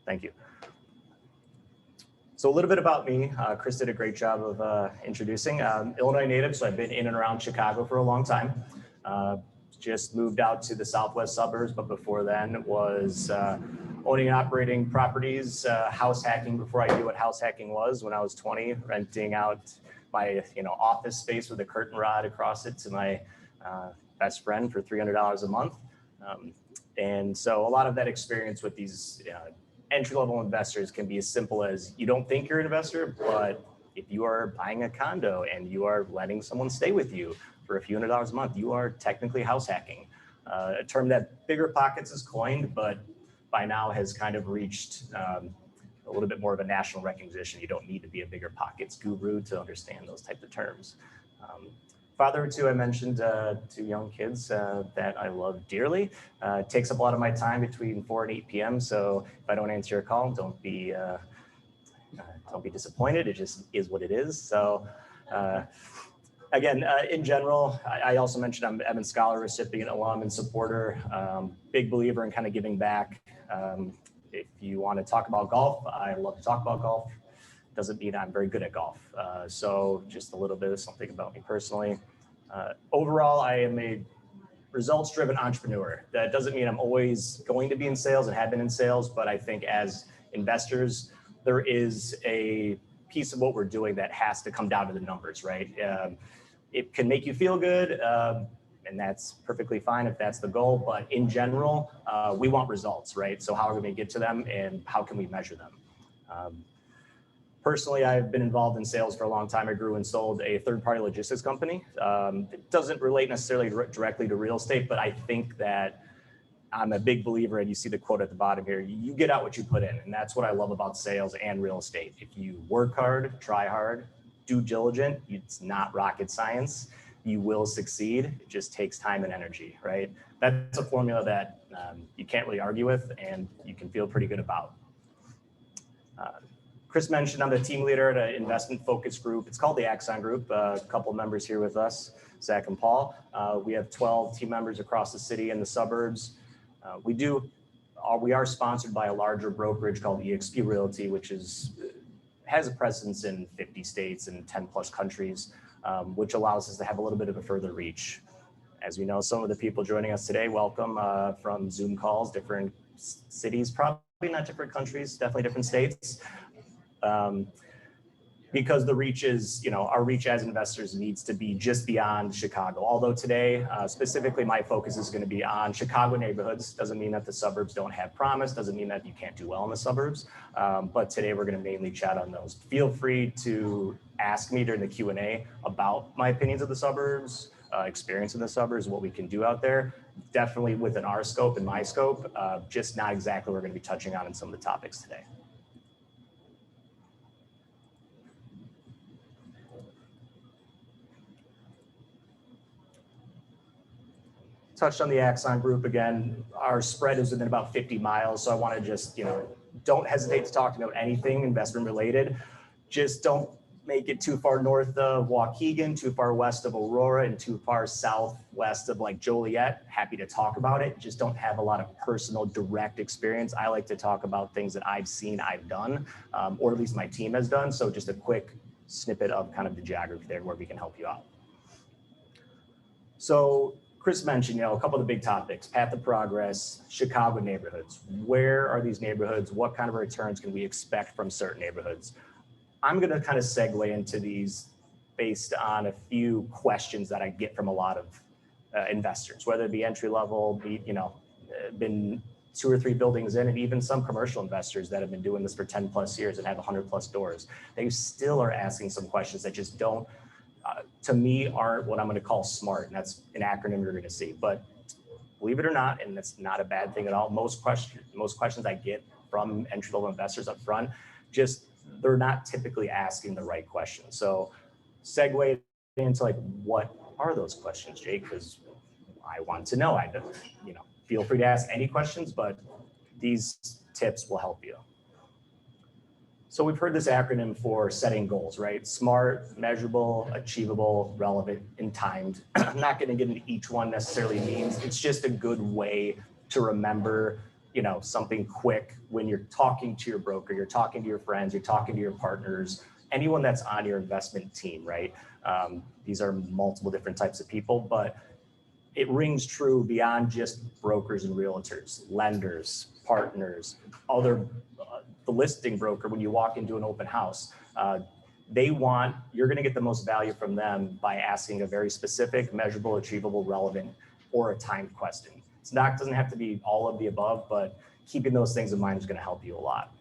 Thank you. So a little bit about me. Chris did a great job of introducing. Illinois native, so I've been in and around Chicago for a long time. Just moved out to the southwest suburbs, but before then was owning and operating properties, house hacking before I knew what house hacking was when I was 20, renting out my office space with a curtain rod across it to my best friend for $300 a month. And so a lot of that experience with these entry-level investors can be as simple as you don't think you're an investor, but if you are buying a condo and you are letting someone stay with you for a few $100s a month, you are technically house hacking. A term that Bigger Pockets has coined, but by now has kind of reached a little bit more of a national recognition. You don't need to be a Bigger Pockets guru to understand those types of terms. Father of two, I mentioned two young kids that I love dearly. It takes up a lot of my time between 4 and 8 p.m. So if I don't answer your call, don't be disappointed. It just is what it is. So again, in general, I also mentioned I'm Evans Scholar recipient, alum, and supporter. Big believer in kind of giving back. If you want to talk about golf, I love to talk about golf. Doesn't mean I'm very good at golf. So just a little bit of something about me personally. Overall, I am a results-driven entrepreneur. That doesn't mean I'm always going to be in sales and have been in sales, but I think as investors, there is a piece of what we're doing that has to come down to the numbers, right? It can make you feel good, and that's perfectly fine if that's the goal, but in general, we want results, right? So how are we going to get to them and how can we measure them? Personally, I've been involved in sales for a long time. I grew and sold a third-party logistics company. It doesn't relate necessarily directly to real estate, but I think that I'm a big believer, and you see the quote at the bottom here, you get out what you put in, and that's what I love about sales and real estate. If you work hard, try hard, do diligent, it's not rocket science, you will succeed. It just takes time and energy, right? That's a formula that you can't really argue with, and you can feel pretty good about. Chris mentioned I'm the team leader at an investment focus group. It's called the Axon Group. A couple members here with us, Zach and Paul. We have 12 team members across the city and the suburbs. We are sponsored by a larger brokerage called eXp Realty, which has a presence in 50 states and 10 plus countries, which allows us to have a little bit of a further reach. As we know, some of the people joining us today, welcome from Zoom calls, different cities, probably not different countries, definitely different states. Because the reach is, our reach as investors needs to be just beyond Chicago. Although today, specifically, my focus is going to be on Chicago neighborhoods. Doesn't mean that the suburbs don't have promise. Doesn't mean that you can't do well in the suburbs. But today we're going to mainly chat on those. Feel free to ask me during the Q&A about my opinions of the suburbs, experience in the suburbs, what we can do out there. Definitely within our scope and my scope, just not exactly what we're going to be touching on in some of the topics today. Touched on the Axon Group again. Our spread is within about 50 miles. So I want to just, don't hesitate to talk to me about anything investment related. Just don't make it too far north of Waukegan, too far west of Aurora, and too far southwest of like Joliet. Happy to talk about it. Just don't have a lot of personal direct experience. I like to talk about things that I've seen, I've done, or at least my team has done. So just a quick snippet of kind of the geography there where we can help you out. So Chris mentioned, a couple of the big topics, path of progress, Chicago neighborhoods. Where are these neighborhoods? What kind of returns can we expect from certain neighborhoods? I'm going to kind of segue into these based on a few questions that I get from a lot of investors, whether it be entry level, been 2 or 3 buildings in, and even some commercial investors that have been doing this for 10 plus years and have 100 plus doors. They still are asking some questions that just don't, to me, aren't what I'm going to call smart, and that's an acronym you're going to see. But believe it or not, and that's not a bad thing at all, most questions I get from entry-level investors up front, just they're not typically asking the right questions. So segue into like, what are those questions, Jake? Because I want to know. Feel free to ask any questions, but these tips will help you. So we've heard this acronym for setting goals, right? SMART, measurable, achievable, relevant, and timed. I'm not going to get into each one necessarily means. It's just a good way to remember something quick when you're talking to your broker, you're talking to your friends, you're talking to your partners, anyone that's on your investment team, right? These are multiple different types of people, but it rings true beyond just brokers and realtors, lenders, partners, the listing broker. When you walk into an open house, you're going to get the most value from them by asking a very specific, measurable, achievable, relevant, or a timed question. Doesn't have to be all of the above, but keeping those things in mind is going to help you a lot.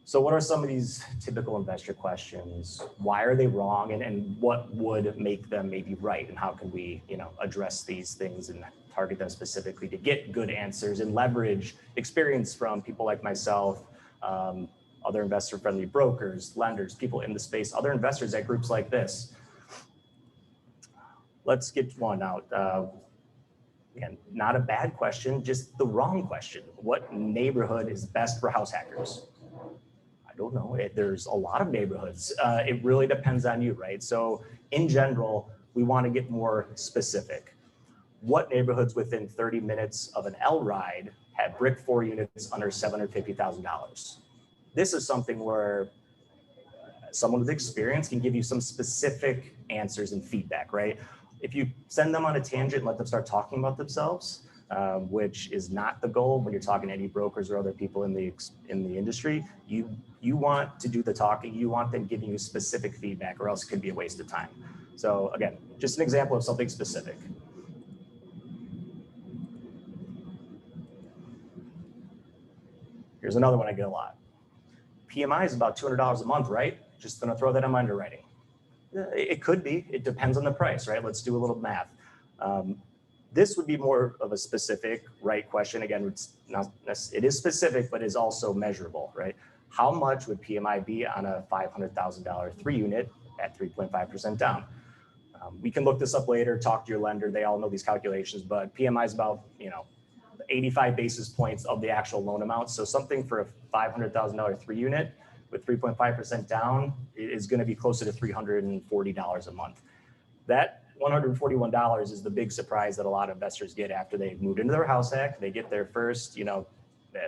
So what are some of these typical investor questions? Why are they wrong, and what would make them maybe right? And how can we, address these things and target them specifically to get good answers and leverage experience from people like myself, other investor-friendly brokers, lenders, people in the space, other investors at groups like this. Let's get one out. Again, not a bad question, just the wrong question. What neighborhood is best for house hackers? I don't know. There's a lot of neighborhoods. It really depends on you, right? So in general, we want to get more specific. What neighborhoods within 30 minutes of an L ride have brick 4 units under $750,000? This is something where someone with experience can give you some specific answers and feedback, right? If you send them on a tangent and let them start talking about themselves, which is not the goal when you're talking to any brokers or other people in the industry, you want to do the talking, you want them giving you specific feedback, or else it could be a waste of time. So again, just an example of something specific. Here's another one I get a lot. PMI is about $200 a month, right? Just gonna throw that in my underwriting. It could be, it depends on the price, right? Let's do a little math. This would be more of a specific, right, question. Again, it is specific, but is also measurable, right? How much would PMI be on a $500,000 3 unit at 3.5% down? We can look this up later, talk to your lender. They all know these calculations, but PMI is about, 85 basis points of the actual loan amount. So something for a $500,000 3 unit with 3.5% down is going to be closer to $340 a month. That $141 is the big surprise that a lot of investors get after they've moved into their house hack. They get their first,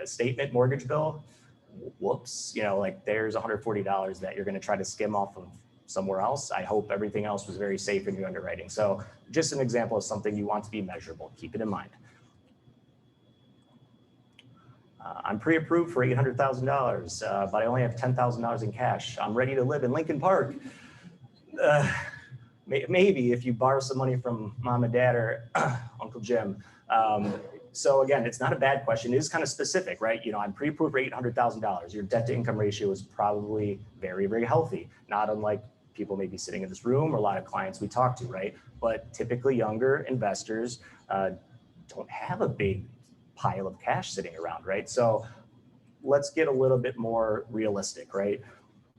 statement mortgage bill. Whoops, there's $140 that you're going to try to skim off of somewhere else. I hope everything else was very safe in your underwriting. So just an example of something you want to be measurable. Keep it in mind. I'm pre-approved for $800,000, but I only have $10,000 in cash. I'm ready to live in Lincoln Park. Maybe if you borrow some money from mom and dad or Uncle Jim. So again, it's not a bad question. It is kind of specific, right? I'm pre-approved for $800,000. Your debt to income ratio is probably very, very healthy. Not unlike people maybe sitting in this room or a lot of clients we talk to, right? But typically younger investors don't have a big pile of cash sitting around, right? So let's get a little bit more realistic, right?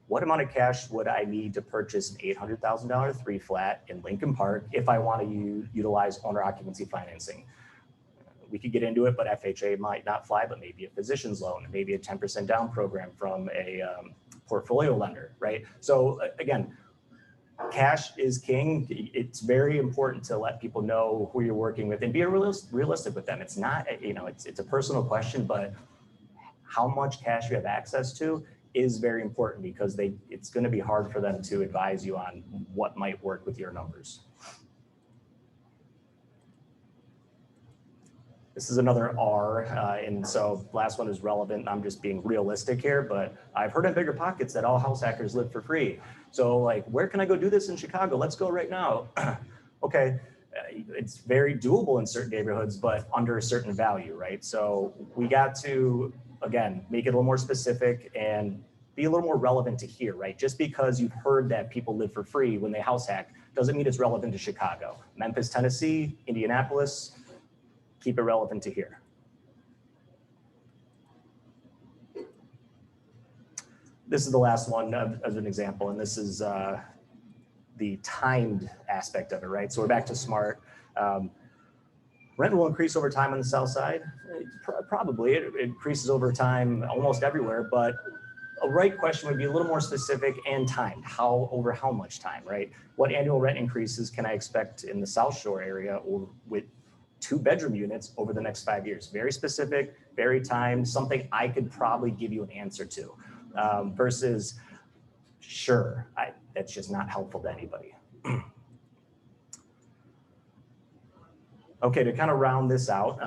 What amount of cash would I need to purchase an $800,000 3 flat in Lincoln Park if I want to utilize owner occupancy financing? We could get into it, but FHA might not fly, but maybe a physician's loan, maybe a 10% down program from a portfolio lender, right? So again, cash is king. It's very important to let people know who you're working with and be realistic with them. It's not, it's a personal question, but how much cash you have access to is very important because it's going to be hard for them to advise you on what might work with your numbers. This is another R, and so last one is relevant. I'm just being realistic here, but I've heard in Bigger Pockets that all house hackers live for free. So where can I go do this in Chicago? Let's go right now. Okay, it's very doable in certain neighborhoods, but under a certain value, right? So we got to, again, make it a little more specific and be a little more relevant to here, right? Just because you've heard that people live for free when they house hack doesn't mean it's relevant to Chicago. Memphis, Tennessee, Indianapolis, keep it relevant to here. This is the last one as an example, and this is the timed aspect of it, right? So we're back to SMART. Rent will increase over time on the south side. Probably, it increases over time almost everywhere, but a right question would be a little more specific and timed. Over how much time, right? What annual rent increases can I expect in the South Shore area or with 2-bedroom units over the next 5 years? Very specific, very timed, something I could probably give you an answer to, versus sure, that's just not helpful to anybody. Okay, to kind of round this out,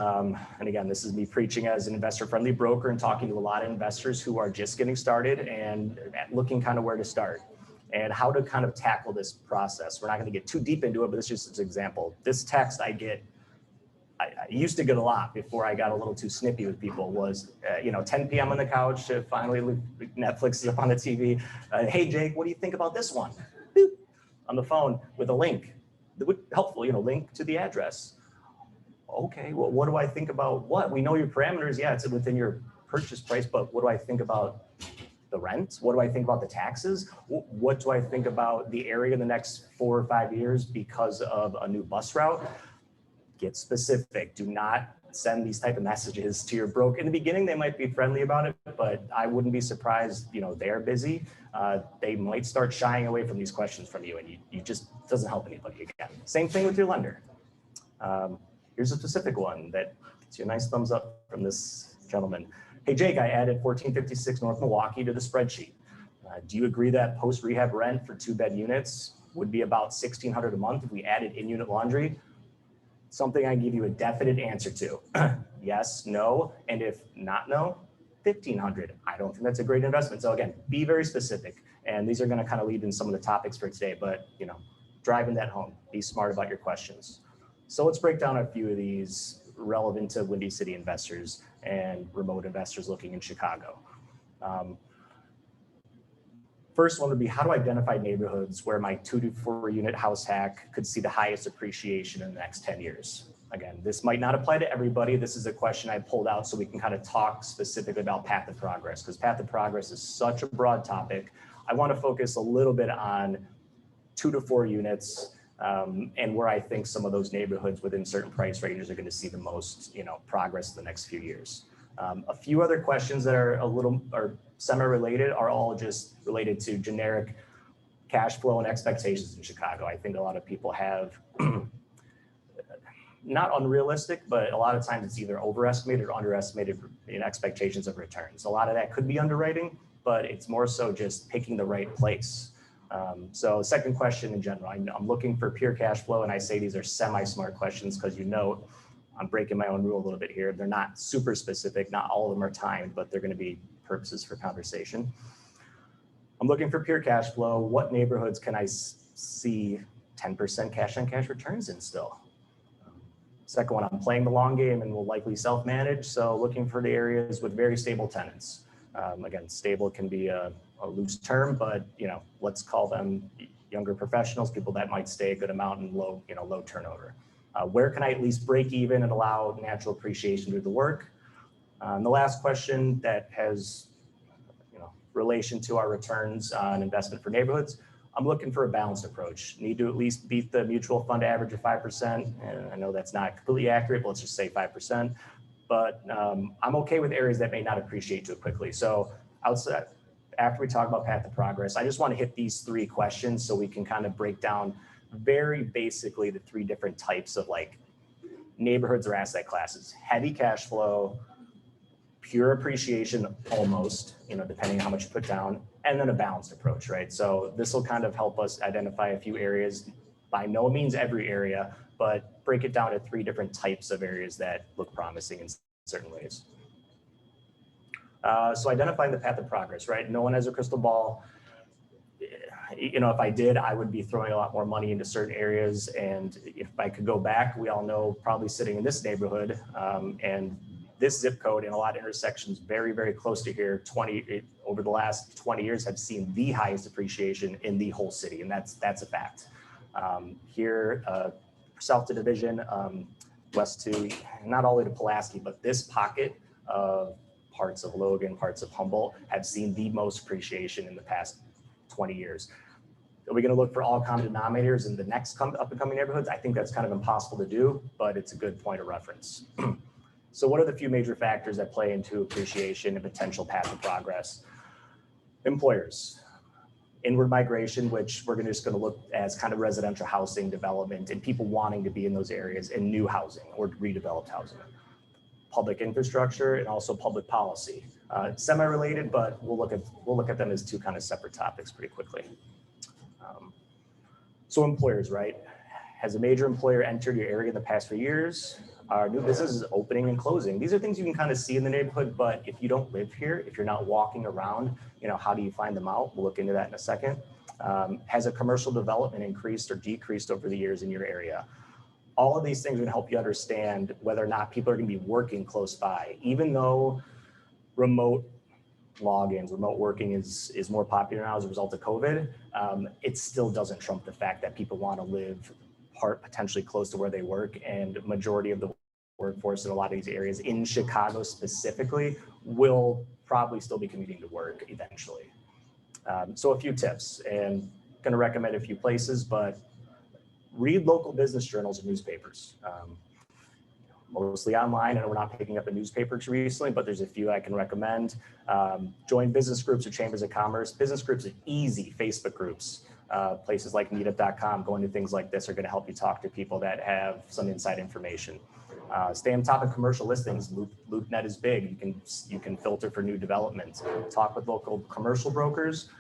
and again, this is me preaching as an investor-friendly broker and talking to a lot of investors who are just getting started and looking kind of where to start and how to kind of tackle this process. We're not going to get too deep into it, but it's just an example. This text I used to get a lot before I got a little too snippy with people was, 10 p.m. on the couch, finally Netflix is up on the TV. Hey, Jake, what do you think about this one? Boop, on the phone with a link. That would helpful, link to the address. Okay, well, what do I think about what? We know your parameters. Yeah, it's within your purchase price, but what do I think about the rent? What do I think about the taxes? What do I think about the area in the next 4 or 5 years because of a new bus route? Get specific. Do not send these type of messages to your broker. In the beginning, they might be friendly about it, but I wouldn't be surprised, they're busy. They might start shying away from these questions from you, and you just doesn't help anybody again. Same thing with your lender. Here's a specific one that gets you a nice thumbs up from this gentleman. Hey, Jake, I added 1456 North Milwaukee to the spreadsheet. Do you agree that post-rehab rent for 2-bed units would be about $1,600 a month if we added in-unit laundry? Something I give you a definite answer to. Yes, no, and if not no, $1,500. I don't think that's a great investment. So again, be very specific. And these are going to kind of lead in some of the topics for today, but driving that home, be smart about your questions. So let's break down a few of these relevant to Windy City investors and remote investors looking in Chicago. First one would be how to identify neighborhoods where my 2 to 4 unit house hack could see the highest appreciation in the next 10 years. Again, this might not apply to everybody. This is a question I pulled out so we can kind of talk specifically about path of progress, because path of progress is such a broad topic. I want to focus a little bit on 2 to 4 units and where I think some of those neighborhoods within certain price ranges are going to see the most, progress in the next few years. A few other questions that are semi-related are all just related to generic cash flow and expectations in Chicago. I think a lot of people have not unrealistic, but a lot of times it's either overestimated or underestimated in expectations of returns. A lot of that could be underwriting, but it's more so just picking the right place. So second question in general, I'm looking for pure cash flow, and I say these are semi-smart questions because I'm breaking my own rule a little bit here. They're not super specific. Not all of them are timed, but they're going to be purposes for conversation. I'm looking for pure cash flow. What neighborhoods can I see 10% cash on cash returns in still? Second one, I'm playing the long game and will likely self-manage. So looking for the areas with very stable tenants. Again, stable can be a loose term, but let's call them younger professionals, people that might stay a good amount and low turnover. Where can I at least break even and allow natural appreciation to do the work? And the last question that has relation to our returns on investment for neighborhoods, I'm looking for a balanced approach. Need to at least beat the mutual fund average of 5%. And I know that's not completely accurate, but let's just say 5%. But I'm okay with areas that may not appreciate too quickly. So after we talk about path of progress, I just want to hit these 3 questions so we can kind of break down very basically the 3 different types of neighborhoods or asset classes: heavy cash flow, pure appreciation almost, depending on how much you put down, and then a balanced approach, right? So this will kind of help us identify a few areas, by no means every area, but break it down to 3 different types of areas that look promising in certain ways. So identifying the path of progress, right? No one has a crystal ball. If I did, I would be throwing a lot more money into certain areas. And if I could go back, we all know probably sitting in this neighborhood and this zip code in a lot of intersections very, very close to here, over the last 20 years have seen the highest appreciation in the whole city. And that's a fact. Here, south to Division, west to, not all the way to Pulaski, but this pocket of parts of Logan, parts of Humboldt have seen the most appreciation in the past 20 years. Are we going to look for all common denominators in the next up and coming neighborhoods? I think that's kind of impossible to do, but it's a good point of reference. So what are the few major factors that play into appreciation and potential path of progress? Employers, inward migration, which we're just going to look as kind of residential housing development and people wanting to be in those areas, and new housing or redeveloped housing. public infrastructure, and also public policy. Semi-related, but we'll look at them as two kind of separate topics pretty quickly. So employers, right? Has a major employer entered your area in the past few years? Are new businesses opening and closing? These are things you can kind of see in the neighborhood, but if you don't live here, if you're not walking around, how do you find them out? We'll look into that in a second. Has a commercial development increased or decreased over the years in your area? All of these things are going to help you understand whether or not people are going to be working close by. Even though remote logins, remote working is more popular now as a result of COVID, it still doesn't trump the fact that people want to live potentially close to where they work, and majority of the workforce in a lot of these areas in Chicago specifically will probably still be commuting to work eventually. So a few tips, and going to recommend a few places, but read local business journals and newspapers. Mostly online, and we're not picking up a newspaper too recently, but there's a few I can recommend. Join business groups or chambers of commerce. Business groups are easy. Facebook groups, places like Meetup.com, going to things like this are going to help you talk to people that have some inside information. Stay on top of commercial listings. LoopNet is big. You can filter for new developments. Talk with local commercial brokers.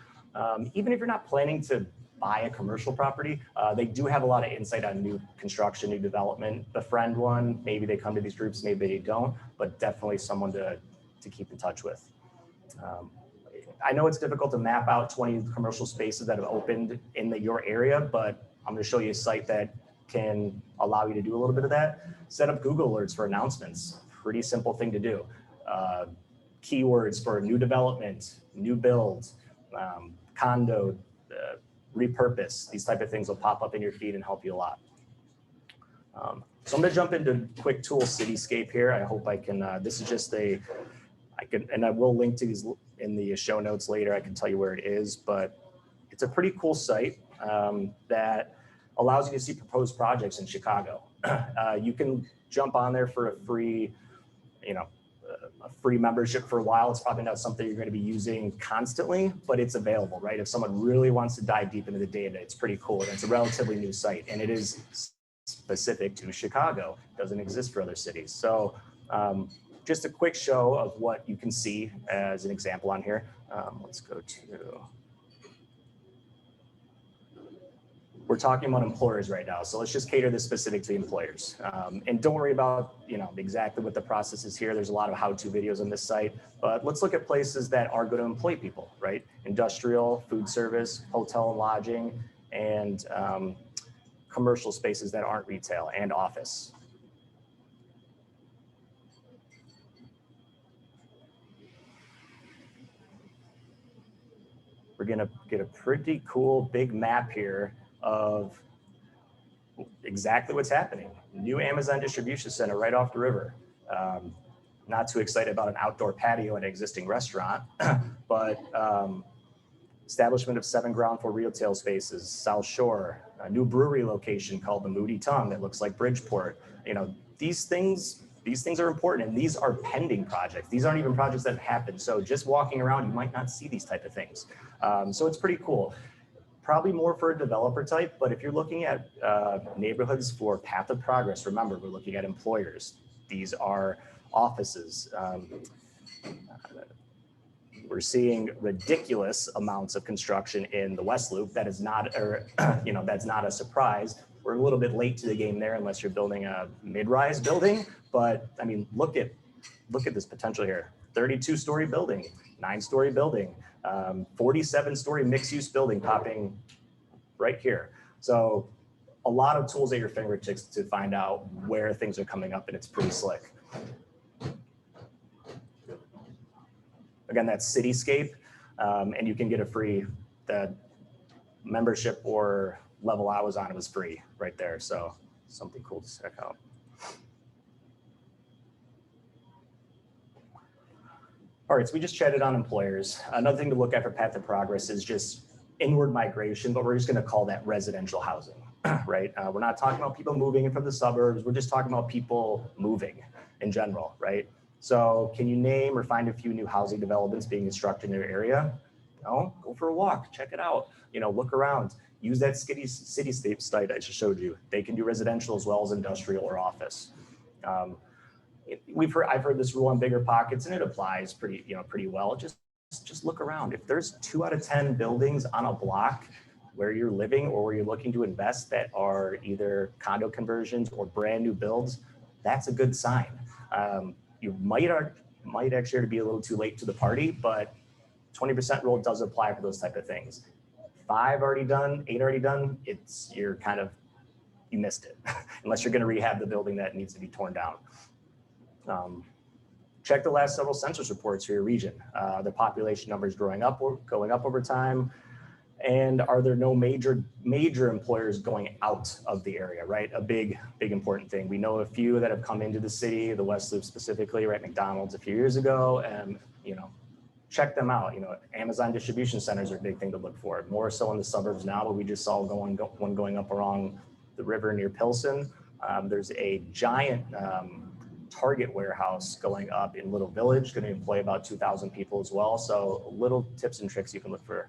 Even if you're not planning to buy a commercial property, they do have a lot of insight on new construction, new development. Befriend one, maybe they come to these groups, maybe they don't, but definitely someone to keep in touch with. I know it's difficult to map out 20 commercial spaces that have opened in your area, but I'm going to show you a site that can allow you to do a little bit of that. Set up Google alerts for announcements. Pretty simple thing to do. Keywords for new development, new build, condo, repurpose. These type of things will pop up in your feed and help you a lot. So I'm going to jump into quick tool Cityscape here. I hope I can, this is just and I will link to these in the show notes later. I can tell you where it is, but it's a pretty cool site that allows you to see proposed projects in Chicago. You can jump on there for a free, a free membership for a while. It's probably not something you're going to be using constantly, but it's available, right? If someone really wants to dive deep into the data, it's pretty cool. And it's a relatively new site, and it is specific to Chicago. It doesn't exist for other cities. So just a quick show of what you can see as an example on here. Let's go to, we're talking about employers right now. So let's just cater this specific to the employers. And don't worry about, exactly what the process is here. There's a lot of how-to videos on this site, but let's look at places that are going to employ people, right? Industrial, food service, hotel and lodging, and commercial spaces that aren't retail and office. We're going to get a pretty cool big map here of exactly what's happening. New Amazon distribution center right off the river. Not too excited about an outdoor patio at an existing restaurant, but establishment of 7 ground floor retail spaces, South Shore, a new brewery location called the Moody Tongue that looks like Bridgeport. These things are important, and these are pending projects. These aren't even projects that have happened. So just walking around, you might not see these type of things. So it's pretty cool. Probably more for a developer type, but if you're looking at neighborhoods for path of progress, remember, we're looking at employers. These are offices. We're seeing ridiculous amounts of construction in the West Loop. That is not, that's not a surprise. We're a little bit late to the game there, unless you're building a mid-rise building. But I mean, look at this potential here. 32-story building, 9-story building, 47-story mixed-use building popping right here. So a lot of tools at your fingertips to find out where things are coming up, and it's pretty slick. Again, that's Cityscape, and you can get a free, the membership or level I was on, it was free right there. So something cool to check out. All right, so we just chatted on employers. Another thing to look at for path of progress is just inward migration, but we're just gonna call that residential housing, right? We're not talking about people moving in from the suburbs. We're just talking about people moving in general, right? So can you name or find a few new housing developments being constructed in your area? No, go for a walk, check it out. Look around. Use that Cityscape site I just showed you. They can do residential as well as industrial or office. I've heard this rule on bigger pockets, and it applies pretty well. Just look around. If there's 2 out of 10 buildings on a block where you're living or where you're looking to invest that are either condo conversions or brand new builds, that's a good sign. You might actually be a little too late to the party, but 20% rule does apply for those type of things. 5 already done, 8 already done, you missed it, unless you're going to rehab the building that needs to be torn down. Check the last several census reports for your region. The population numbers going up over time, and are there no major employers going out of the area, right? A big important thing. We know a few that have come into the city, the West Loop specifically, right? McDonald's a few years ago, and check them out. Amazon distribution centers are a big thing to look for. More so in the suburbs now, but we just saw one going up along the river near Pilsen. There's a giant Target warehouse going up in Little Village, going to employ about 2,000 people as well. So little tips and tricks you can look for.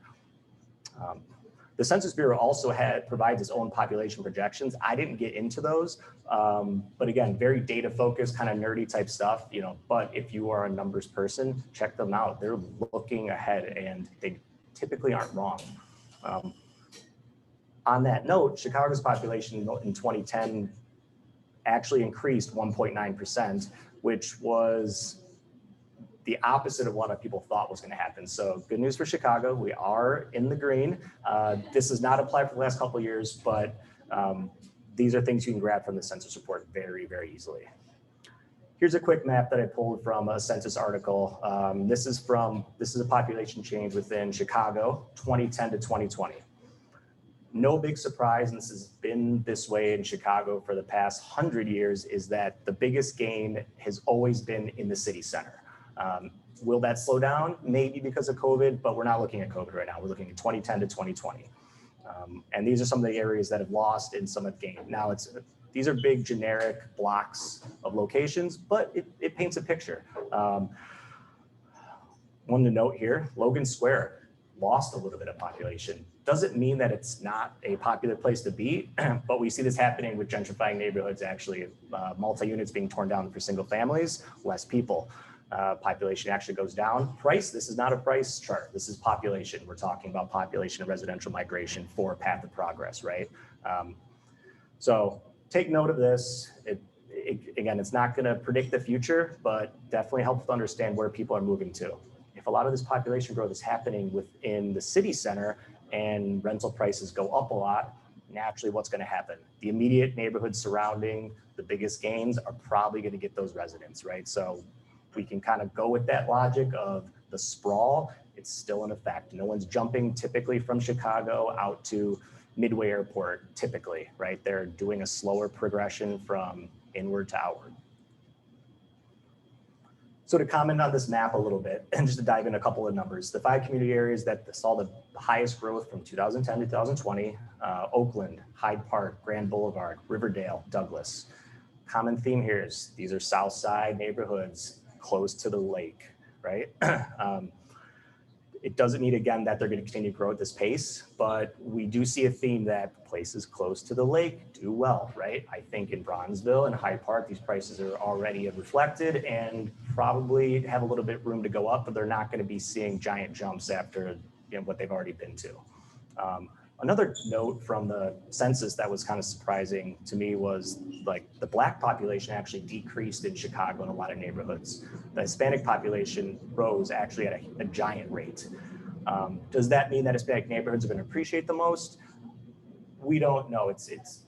The Census Bureau also provides its own population projections. I didn't get into those, but again, very data focused, kind of nerdy type stuff, but if you are a numbers person, check them out. They're looking ahead and they typically aren't wrong. On that note, Chicago's population in 2010 actually increased 1.9%, which was the opposite of what people thought was going to happen. So good news for Chicago. We are in the green. This has not applied for the last couple of years, but these are things you can grab from the census report very, very easily. Here's a quick map that I pulled from a census article. This is a population change within Chicago, 2010 to 2020. No big surprise, and this has been this way in Chicago for the past 100 years, is that the biggest gain has always been in the city center. Will that slow down? Maybe because of COVID, but we're not looking at COVID right now. We're looking at 2010 to 2020. And these are some of the areas that have lost and some have gained. Now these are big generic blocks of locations, but it paints a picture. One to note here, Logan Square lost a little bit of population. Doesn't mean that it's not a popular place to be, but we see this happening with gentrifying neighborhoods, actually, multi-units being torn down for single families, less people. Population actually goes down. Price, this is not a price chart. This is population. We're talking about population and residential migration for path of progress, right? So take note of this. Again, it's not going to predict the future, but definitely helps to understand where people are moving to. If a lot of this population growth is happening within the city center and rental prices go up a lot, naturally what's going to happen? The immediate neighborhoods surrounding the biggest gains are probably going to get those residents, right? So we can kind of go with that logic of the sprawl. It's still in effect. No one's jumping typically from Chicago out to Midway Airport, typically, right? They're doing a slower progression from inward to outward. So to comment on this map a little bit, and just to dive in a couple of numbers, the 5 community areas that saw the highest growth from 2010 to 2020, Oakland, Hyde Park, Grand Boulevard, Riverdale, Douglas. Common theme here is these are South Side neighborhoods close to the lake, right? It doesn't mean, again, that they're going to continue to grow at this pace, but we do see a theme that places close to the lake do well, right? I think in Bronzeville and Hyde Park, these prices are already reflected and probably have a little bit room to go up, but they're not going to be seeing giant jumps after what they've already been to. Another note from the census that was kind of surprising to me was like the Black population actually decreased in Chicago in a lot of neighborhoods. The Hispanic population rose actually at a giant rate. Does that mean that Hispanic neighborhoods are going to appreciate the most? We don't know. It's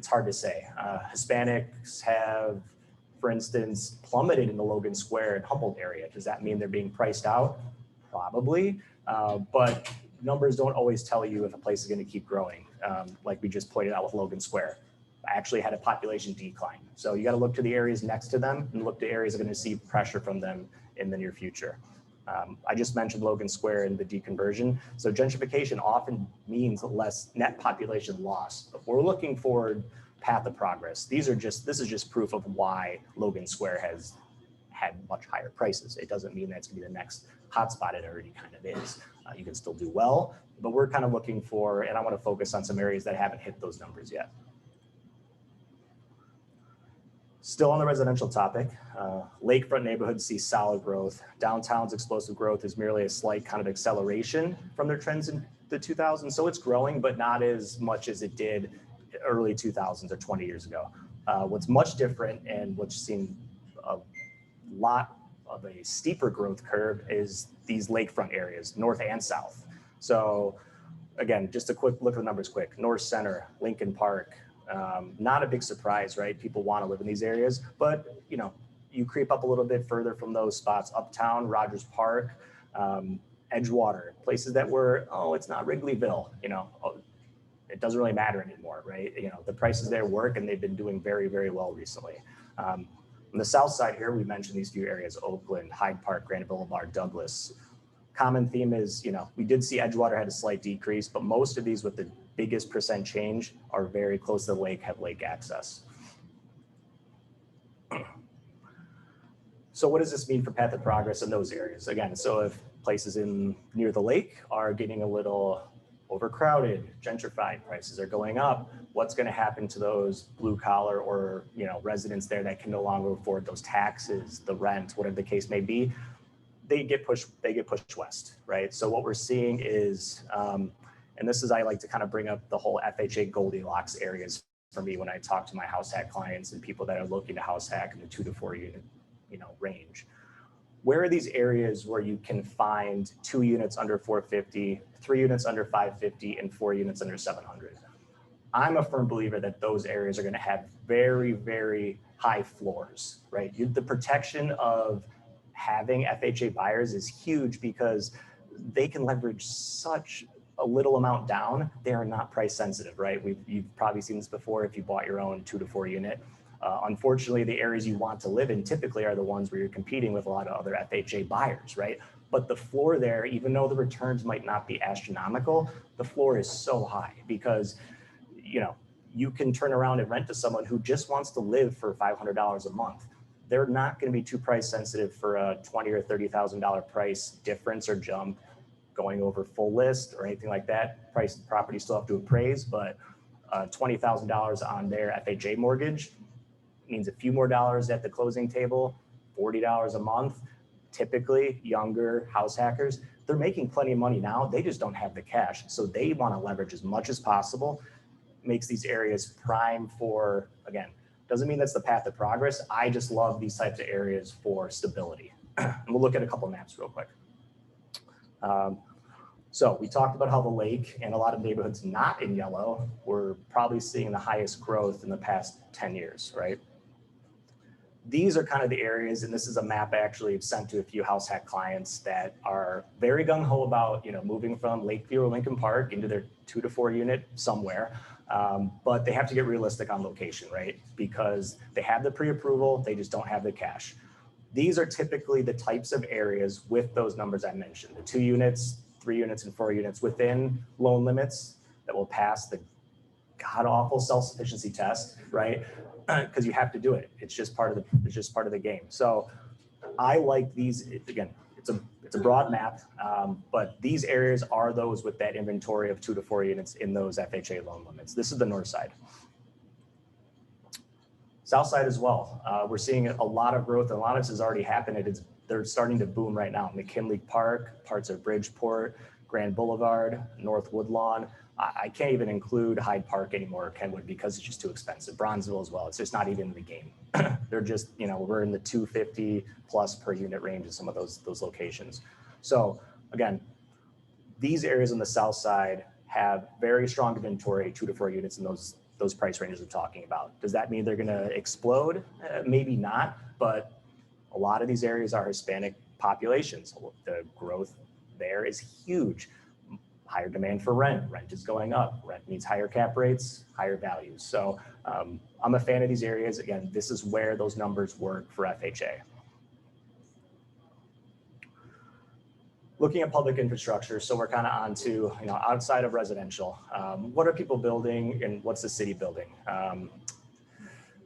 hard to say. Hispanics have, for instance, plummeted in the Logan Square and Humboldt area. Does that mean they're being priced out? Probably, but numbers don't always tell you if a place is going to keep growing. Like we just pointed out with Logan Square, actually had a population decline. So you got to look to the areas next to them and look to areas that are going to see pressure from them in the near future. I just mentioned Logan Square and the deconversion. So gentrification often means less net population loss. But we're looking for path of progress. This is just proof of why Logan Square has had much higher prices. It doesn't mean that's going to be the next hotspot. It already kind of is. You can still do well, but we're kind of looking for, and I want to focus on some areas that haven't hit those numbers yet. Still on the residential topic, lakefront neighborhoods see solid growth. Downtown's explosive growth is merely a slight kind of acceleration from their trends in the 2000s. So it's growing, but not as much as it did early 2000s or 20 years ago. What's much different and what's seen a lot of a steeper growth curve is these lakefront areas, north and south. So again, just a quick look at the numbers quick. North Center, Lincoln Park, not a big surprise, right? People want to live in these areas, but you know, you creep up a little bit further from those spots, Uptown, Rogers Park, Edgewater, places that were, oh, it's not Wrigleyville, you know, it doesn't really matter anymore, right? You know, the prices there work and they've been doing very, very well recently. On the south side here, we mentioned these few areas, Oakland, Hyde Park, Grand Boulevard, Douglas. Common theme is, you know, we did see Edgewater had a slight decrease, but most of these with the biggest percent change are very close to the lake, have lake access. So what does this mean for path of progress in those areas? Again, so if places near the lake are getting a little overcrowded, gentrified, prices are going up, what's going to happen to those blue collar or, you know, residents there that can no longer afford those taxes, the rent, whatever the case may be? They get pushed west, right? So what we're seeing is, and this is, I like to kind of bring up the whole FHA Goldilocks areas for me when I talk to my house hack clients and people that are looking to house hack in the 2 to 4 unit, you know, range. Where are these areas where you can find 2 units under 450, 3 units under 550, and 4 units under 700? I'm a firm believer that those areas are going to have very, very high floors, right? The protection of having FHA buyers is huge because they can leverage such a little amount down. They are not price sensitive, right? You've probably seen this before if you bought your own 2 to 4 unit. Unfortunately, the areas you want to live in typically are the ones where you're competing with a lot of other FHA buyers, right? But the floor there, even though the returns might not be astronomical, the floor is so high because, you know, you can turn around and rent to someone who just wants to live for $500 a month. They're not going to be too price sensitive for a $20,000 or $30,000 price difference or jump going over full list or anything like that. Price of the property still have to appraise, but $20,000 on their FHA mortgage means a few more dollars at the closing table, $40 a month. Typically, younger house hackers, they're making plenty of money now. They just don't have the cash. So they want to leverage as much as possible. Makes these areas prime for, again, doesn't mean that's the path of progress. I just love these types of areas for stability. And we'll look at a couple maps real quick. So we talked about how the lake and a lot of neighborhoods not in yellow were probably seeing the highest growth in the past 10 years, right? These are kind of the areas, and this is a map I actually sent to a few house hack clients that are very gung-ho about, you know, moving from Lakeview or Lincoln Park into their 2 to 4 unit somewhere. But they have to get realistic on location, right? Because they have the pre-approval, they just don't have the cash. These are typically the types of areas with those numbers I mentioned, the 2 units, 3 units, and 4 units within loan limits that will pass the god-awful self-sufficiency test, right? Because you have to do it. It's just part of the game. So I like these, again, it's a broad map, but these areas are those with that inventory of 2 to 4 units in those FHA loan limits. This is the north side. South side as well. We're seeing a lot of growth, and a lot of this has already happened. They're starting to boom right now. McKinley Park, parts of Bridgeport, Grand Boulevard, North Woodlawn. I can't even include Hyde Park anymore, or Kenwood, because it's just too expensive. Bronzeville as well. It's just not even in the game. They're just, you know, we're in the 250 plus per unit range in some of those locations. So again, these areas on the south side have very strong inventory, 2 to 4 units in those price ranges we're talking about. Does that mean they're going to explode? Maybe not, but a lot of these areas are Hispanic populations. The growth there is huge. Higher demand for rent. Rent is going up. Rent means higher cap rates, higher values. So I'm a fan of these areas. Again, this is where those numbers work for FHA. Looking at public infrastructure, so we're kind of on to, you know, outside of residential. What are people building and what's the city building?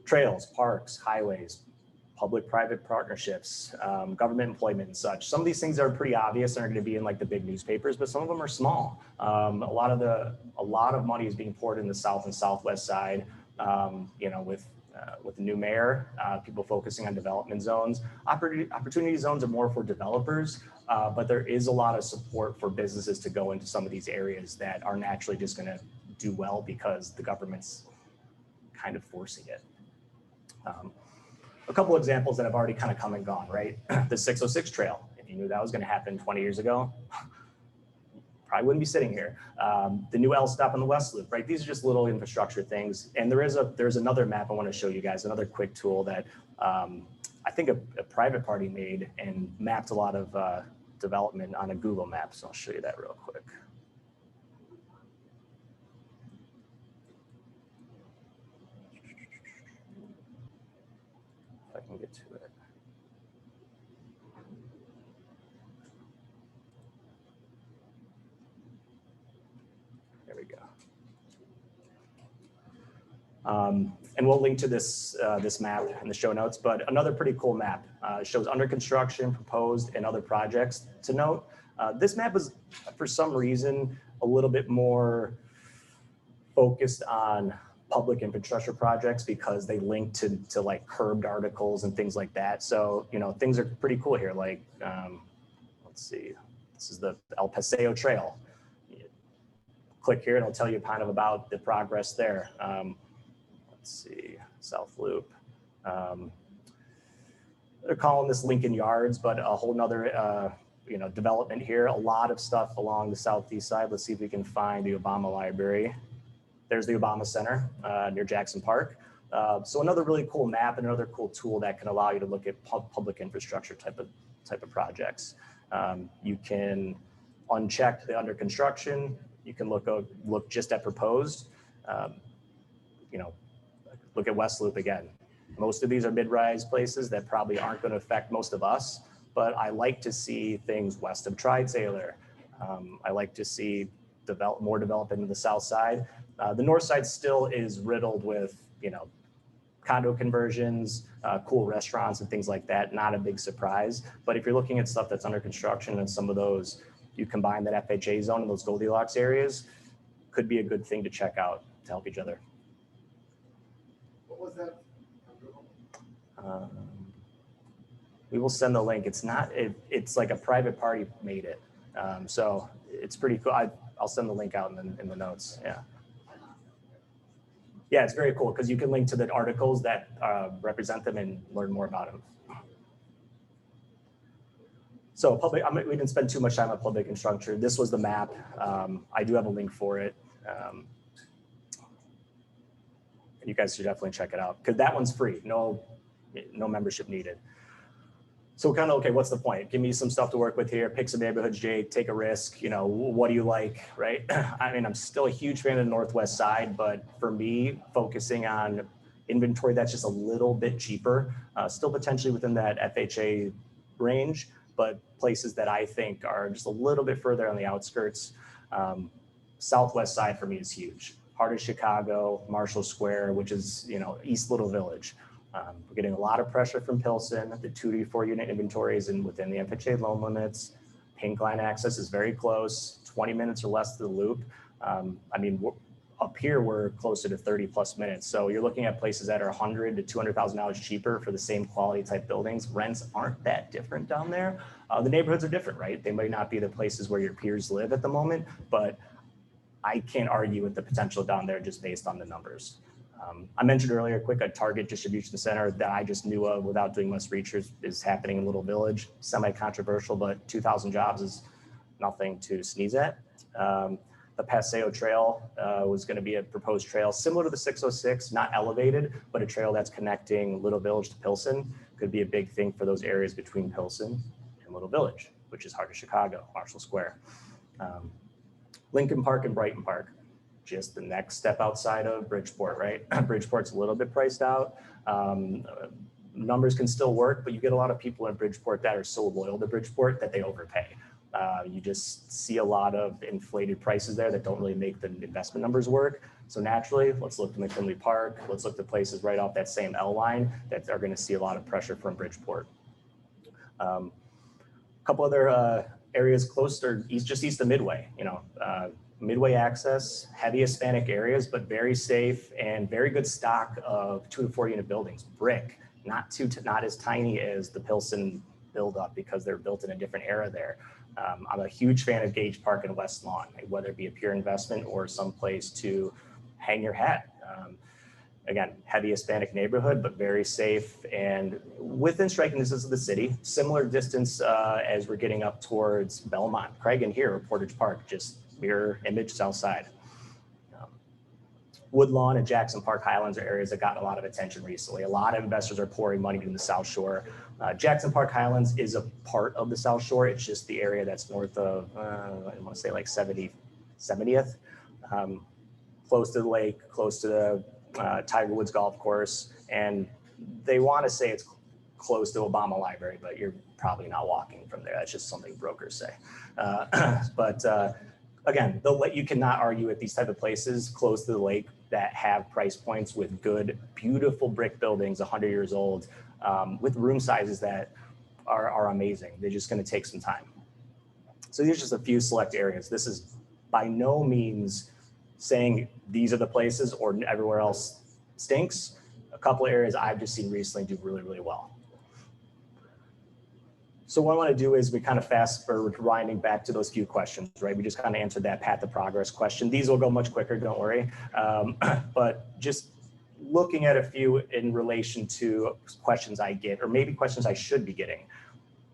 Trails, parks, highways, public-private partnerships, government employment and such. Some of these things are pretty obvious and are going to be in like the big newspapers, but some of them are small. A lot of money is being poured in the south and southwest side, you know, with with the new mayor, people focusing on development zones. Opportunity zones are more for developers, but there is a lot of support for businesses to go into some of these areas that are naturally just going to do well because the government's kind of forcing it. A couple examples that have already kind of come and gone, right? The 606 trail. If you knew that was going to happen 20 years ago, probably wouldn't be sitting here. The new L stop on the West Loop, right? These are just little infrastructure things. And there's another map I want to show you guys, another quick tool that I think a private party made and mapped a lot of development on a Google map. So I'll show you that real quick. If I can get to it. There we go. And we'll link to this this map in the show notes, but another pretty cool map. Shows under construction, proposed, and other projects to note. This map is, for some reason, a little bit more focused on public infrastructure projects because they link to like curbed articles and things like that. So, you know, things are pretty cool here. Like, let's see, this is the El Paseo Trail. Click here and it'll tell you kind of about the progress there. Let's see, South Loop. They're calling this Lincoln Yards, but a whole nother you know, development here. A lot of stuff along the southeast side. Let's see if we can find the Obama Library. There's the Obama Center near Jackson Park. So another really cool map and another cool tool that can allow you to look at public infrastructure type of projects. You can uncheck the under construction. You can look just at proposed. You know, look at West Loop again. Most of these are mid-rise places that probably aren't going to affect most of us, but I like to see things west of Tri-Taylor. I like to see more development in the south side. The north side still is riddled with, you know, condo conversions, cool restaurants and things like that. Not a big surprise, but if you're looking at stuff that's under construction and some of those, you combine that FHA zone and those Goldilocks areas, could be a good thing to check out to help each other. What was that? We will send the link. It's not, it's like a private party made it. So it's pretty cool. I'll send the link out in the notes. Yeah. Yeah, it's very cool because you can link to the articles that represent them and learn more about them. So we didn't spend too much time on public infrastructure. This was the map. I do have a link for it. You guys should definitely check it out because that one's free. No membership needed. So kind of, okay, what's the point? Give me some stuff to work with here, pick some neighborhoods, Jay, take a risk, you know, what do you like, right? I mean, I'm still a huge fan of the Northwest side, but for me, focusing on inventory that's just a little bit cheaper, still potentially within that FHA range, but places that I think are just a little bit further on the outskirts. Southwest side for me is huge. Heart of Chicago, Marshall Square, which is, you know, East Little Village. We're getting a lot of pressure from Pilsen. The 2 to 4 unit inventory is within the FHA loan limits. Pink line access is very close, 20 minutes or less to the loop. I mean, up here, we're closer to 30 plus minutes. So you're looking at places that are $100,000 to $200,000 cheaper for the same quality type buildings. Rents aren't that different down there. The neighborhoods are different, right? They might not be the places where your peers live at the moment, but I can't argue with the potential down there just based on the numbers. I mentioned earlier, a Target distribution center that I just knew of without doing much research is happening in Little Village. Semi-controversial, but 2,000 jobs is nothing to sneeze at. The Paseo Trail was going to be a proposed trail similar to the 606, not elevated, but a trail that's connecting Little Village to Pilsen. Could be a big thing for those areas between Pilsen and Little Village, which is heart of Chicago, Marshall Square. Lincoln Park and Brighton Park. Just the next step outside of Bridgeport, right? Bridgeport's a little bit priced out. Numbers can still work, but you get a lot of people in Bridgeport that are so loyal to Bridgeport that they overpay. You just see a lot of inflated prices there that don't really make the investment numbers work. So naturally, let's look to McKinley Park. Let's look to places right off that same L line that are going to see a lot of pressure from Bridgeport. A couple other areas close to just east of Midway, Midway access, heavy Hispanic areas, but very safe and very good stock of 2 to 4 unit buildings, brick, not as tiny as the Pilsen buildup because they're built in a different era there. I'm a huge fan of Gage Park and West Lawn, whether it be a pure investment or someplace to hang your hat. Again, heavy Hispanic neighborhood, but very safe and within striking distance of the city. Similar distance as we're getting up towards Belmont, Craig here, or Portage Park, just mirror image south side. Woodlawn and Jackson Park Highlands are areas that got a lot of attention recently. A lot of investors are pouring money into the South Shore. Jackson Park Highlands is a part of the South Shore. It's just the area that's north of, I want to say like 70th, close to the lake, close to the Tiger Woods Golf Course. And they want to say it's close to Obama Library, but you're probably not walking from there. That's just something brokers say. Again, you cannot argue at these type of places close to the lake that have price points with good, beautiful brick buildings, 100 years old, with room sizes that are amazing. They're just going to take some time. So these are just a few select areas. This is by no means saying these are the places or everywhere else stinks. A couple of areas I've just seen recently do really, really well. So what I want to do is we kind of rewinding back to those few questions, right? We just kind of answered that path to progress question. These will go much quicker, don't worry. But just looking at a few in relation to questions I get, or maybe questions I should be getting.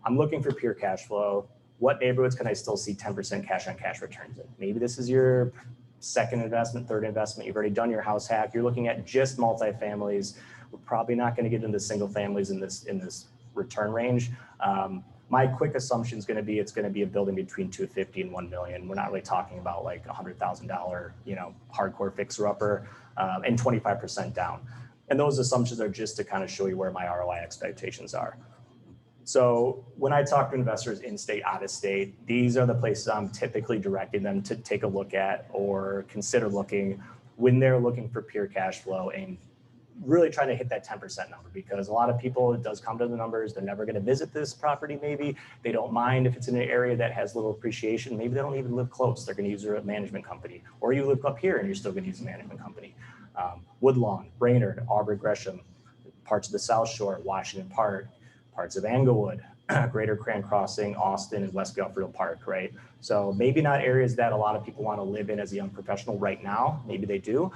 I'm looking for pure cash flow. What neighborhoods can I still see 10% cash on cash returns in? Maybe this is your second investment, third investment. You've already done your house hack. You're looking at just multifamilies. We're probably not going to get into single families in this return range. My quick assumption is going to be it's going to be a building between 250 and 1 million. We're not really talking about like $100,000, hardcore fixer upper, and 25% down. And those assumptions are just to kind of show you where my ROI expectations are. So when I talk to investors in state, out of state, these are the places I'm typically directing them to take a look at or consider looking when they're looking for pure cash flow and really trying to hit that 10% number, because a lot of people, it does come to the numbers. They're never going to visit this property. Maybe they don't mind if it's in an area that has little appreciation. Maybe they don't even live close. They're going to use a management company, or you live up here and you're still going to use a management company. Woodlawn, Brainerd, Aubrey Gresham, parts of the South Shore, Washington Park, parts of Englewood, Greater Grand Crossing, Austin, and West Garfield Park, right? So maybe not areas that a lot of people want to live in as a young professional right now. Maybe they do,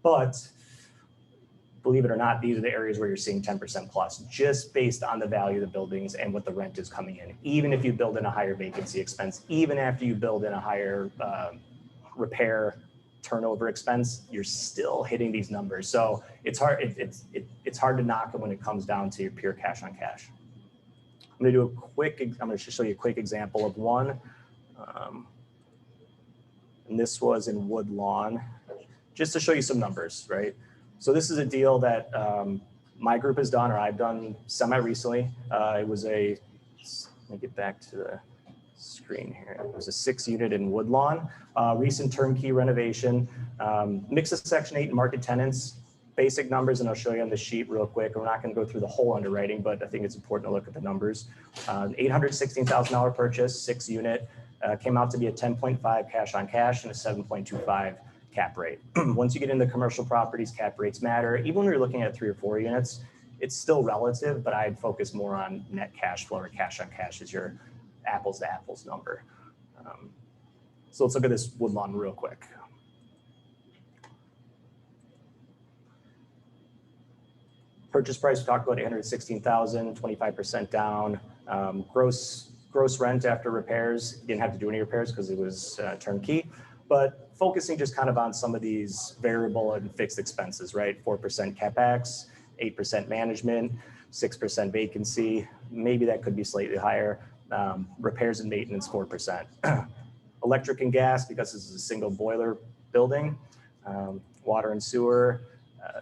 but believe it or not, these are the areas where you're seeing 10% plus, just based on the value of the buildings and what the rent is coming in. Even if you build in a higher vacancy expense, even after you build in a higher repair turnover expense, you're still hitting these numbers. So it's hard. It's hard to knock it when it comes down to your pure cash on cash. I'm going to show you a quick example of one. And this was in Woodlawn, just to show you some numbers, right? So this is a deal that my group has done, or I've done semi-recently. It was let me get back to the screen here. It was a 6-unit in Woodlawn, recent turnkey renovation, mix of Section 8 and market tenants, basic numbers, and I'll show you on the sheet real quick. We're not going to go through the whole underwriting, but I think it's important to look at the numbers. $816,000 purchase, 6-unit, came out to be a 10.5 cash on cash and a 7.25 cap rate. Once you get into commercial properties, cap rates matter. Even when you're looking at 3 or 4 units, it's still relative, but I'd focus more on net cash flow or cash on cash as your apples to apples number. So let's look at this Woodlawn real quick. Purchase price, we talked about $816,000, 25% down. Gross rent after repairs, didn't have to do any repairs because it was turnkey, but focusing just kind of on some of these variable and fixed expenses, right? 4% CapEx, 8% management, 6% vacancy. Maybe that could be slightly higher. Repairs and maintenance, 4%. Electric and gas, because this is a single boiler building. Water and sewer,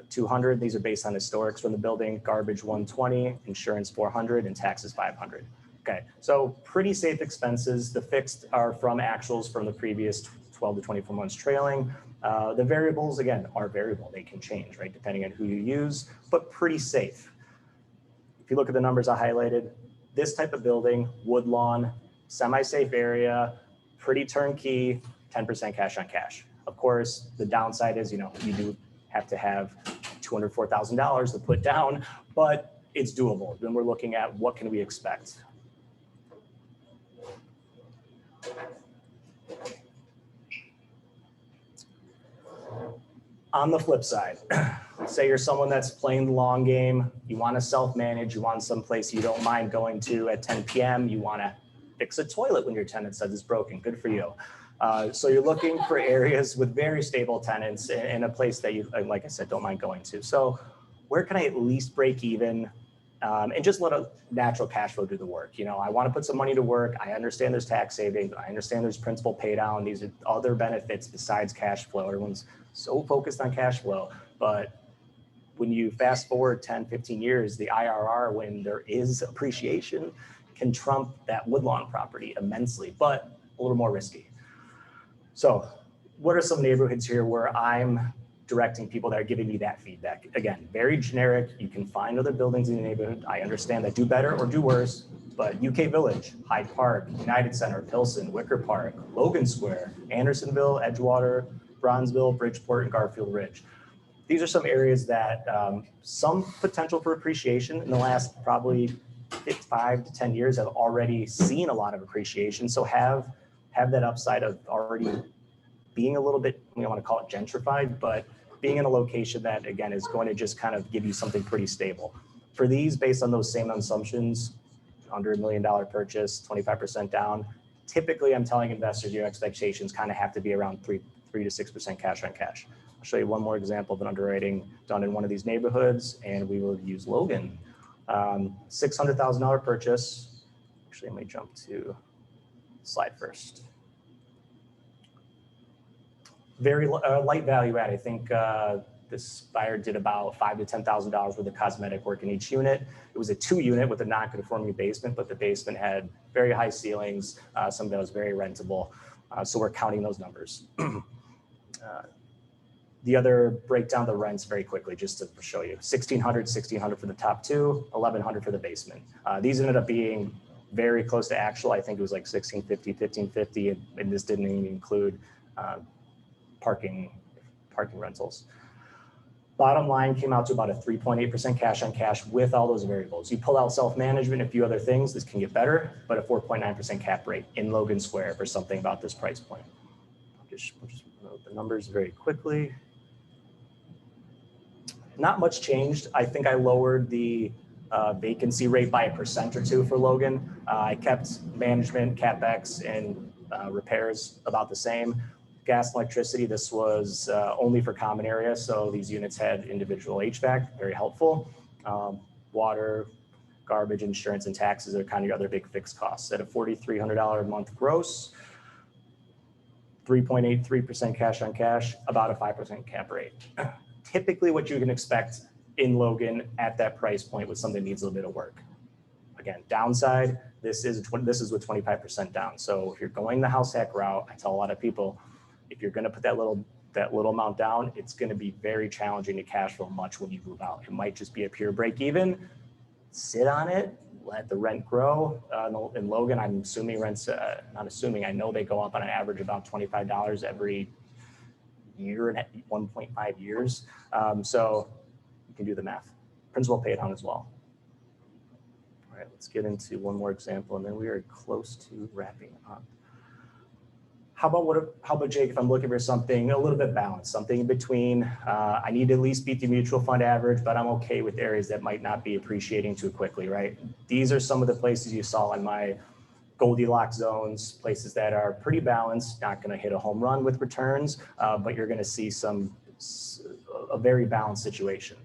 200. These are based on historics from the building. Garbage, 120. Insurance, 400, and taxes, 500. Okay, so pretty safe expenses. The fixed are from actuals from the previous 12 to 24 months trailing. The variables, again, are variable. They can change, right, depending on who you use, but pretty safe. If you look at the numbers I highlighted, this type of building, Woodlawn, semi-safe area, pretty turnkey, 10% cash on cash. Of course, the downside is, you do have to have $204,000 to put down, but it's doable. Then we're looking at what can we expect. On the flip side, say you're someone that's playing the long game, you want to self-manage, you want someplace you don't mind going to at 10 p.m., you want to fix a toilet when your tenant says it's broken, good for you. So you're looking for areas with very stable tenants in a place that you, like I said, don't mind going to. So where can I at least break even and just let a natural cash flow do the work? I want to put some money to work. I understand there's tax savings. I understand there's principal pay down. These are other benefits besides cash flow. Everyone's so focused on cash flow, but when you fast forward 10, 15 years, the IRR, when there is appreciation, can trump that woodlawn property immensely, but a little more risky. So what are some neighborhoods here where I'm directing people that are giving me that feedback? Again, very generic. You can find other buildings in the neighborhood. I understand that do better or do worse, but UK Village, Hyde Park, United Center, Pilsen, Wicker Park, Logan Square, Andersonville, Edgewater, Bronzeville, Bridgeport, and Garfield Ridge. These are some areas that some potential for appreciation in the last probably 5 to 10 years have already seen a lot of appreciation. So have that upside of already being a little bit, we don't want to call it gentrified, but being in a location that, again, is going to just kind of give you something pretty stable. For these, based on those same assumptions, under $1 million purchase, 25% down, typically I'm telling investors your expectations kind of have to be around 3 to 6% cash on cash. I'll show you one more example of an underwriting done in one of these neighborhoods, and we will use Logan. $600,000 purchase. Actually, let me jump to slide first. Very light value add. I think this buyer did about $5,000 to $10,000 worth of cosmetic work in each unit. It was a 2-unit with a non-conforming basement, but the basement had very high ceilings. Some of that was very rentable. So we're counting those numbers. The other breakdown the rents very quickly, just to show you. $1,600 for the top 2, $1,100 for the basement. These ended up being very close to actual. I think it was like $1,650, $1,550, and this didn't even include parking rentals. Bottom line came out to about a 3.8% cash on cash with all those variables. You pull out self-management, a few other things, this can get better, but a 4.9% cap rate in Logan Square for something about this price point. I'll just note the numbers very quickly. Not much changed. I think I lowered the vacancy rate by 1% or 2 for Logan. I kept management, CapEx, and repairs about the same. Gas and electricity, this was only for common areas, so these units had individual HVAC, very helpful. Water, garbage, insurance, and taxes are kind of your other big fixed costs. At a $4,300 a month gross, 3.83% cash on cash, about a 5% cap rate. Typically what you can expect in Logan at that price point with something that needs a little bit of work. Again, downside, this is with 25% down. So if you're going the house hack route, I tell a lot of people, if you're going to put that little amount down, it's going to be very challenging to cash flow much when you move out. It might just be a pure break even. Sit on it, let the rent grow. In Logan, I'm assuming rents, not assuming, I know they go up on an average about $25 every year and 1.5 years. So you can do the math. Principal paid on as well. All right, let's get into one more example, and then we are close to wrapping up. How about Jake, if I'm looking for something a little bit balanced, something in between? I need to at least beat the mutual fund average, but I'm okay with areas that might not be appreciating too quickly, right? These are some of the places you saw in my Goldilocks zones, places that are pretty balanced, not going to hit a home run with returns, but you're going to see a very balanced situation.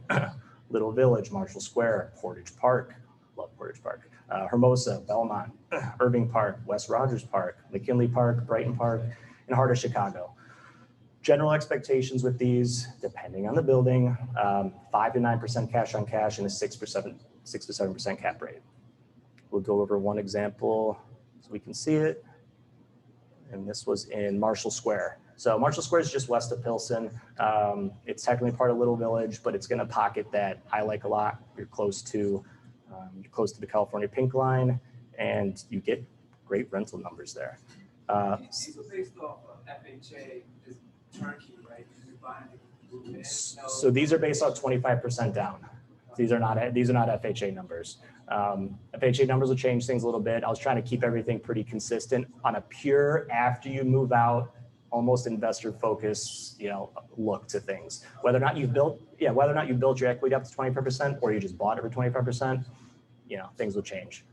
Little Village, Marshall Square, Portage Park, love Portage Park. Hermosa, Belmont, Irving Park, West Rogers Park, McKinley Park, Brighton Park, and heart of Chicago. General expectations with these, depending on the building, 5 to 9% cash on cash and a 6 to 7% cap rate. We'll go over one example so we can see it. And this was in Marshall Square. So Marshall Square is just west of Pilsen. It's technically part of Little Village, but it's going to pocket that I like a lot. You're close to the California Pink Line, and you get great rental numbers there. These are based off of FHA is turnkey, right? You're buying the group in, So these are based on 25% down. These are not FHA numbers. FHA numbers will change things a little bit. I was trying to keep everything pretty consistent on a pure after you move out, almost investor focus, look to things. Whether or not you built your equity up to 25% or you just bought it for 25%, things will change.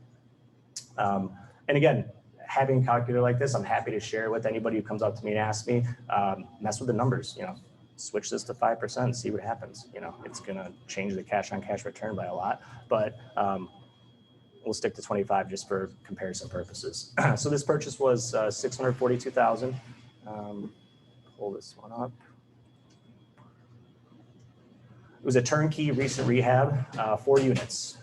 And again, having a calculator like this, I'm happy to share with anybody who comes up to me and asks me, mess with the numbers, switch this to 5%, see what happens. It's gonna change the cash on cash return by a lot, but we'll stick to 25 just for comparison purposes. So this purchase was $642,000. Pull this one up. It was a turnkey recent rehab, 4 units.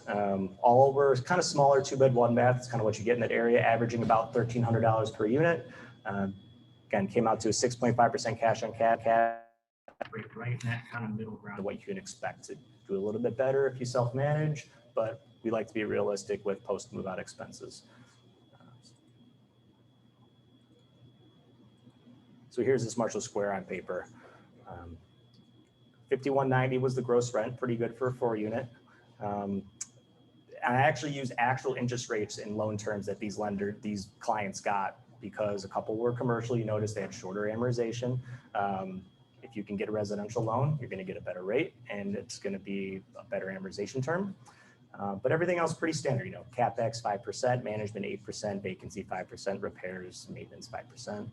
All were kind of smaller, 2-bed, 1-bath. It's kind of what you get in that area, averaging about $1,300 per unit. Again, came out to a 6.5% cash on cash. Right in that kind of middle ground of what you can expect. To do a little bit better if you self-manage, but we like to be realistic with post-move out expenses. So here's this Marshall Square on paper. $5,190 was the gross rent, pretty good for a 4-unit. I actually used actual interest rates in loan terms that these clients got because a couple were commercial. You notice they had shorter amortization. If you can get a residential loan, you're going to get a better rate and it's going to be a better amortization term. But everything else pretty standard, CapEx 5%, management 8%, vacancy 5%, repairs, maintenance 5%.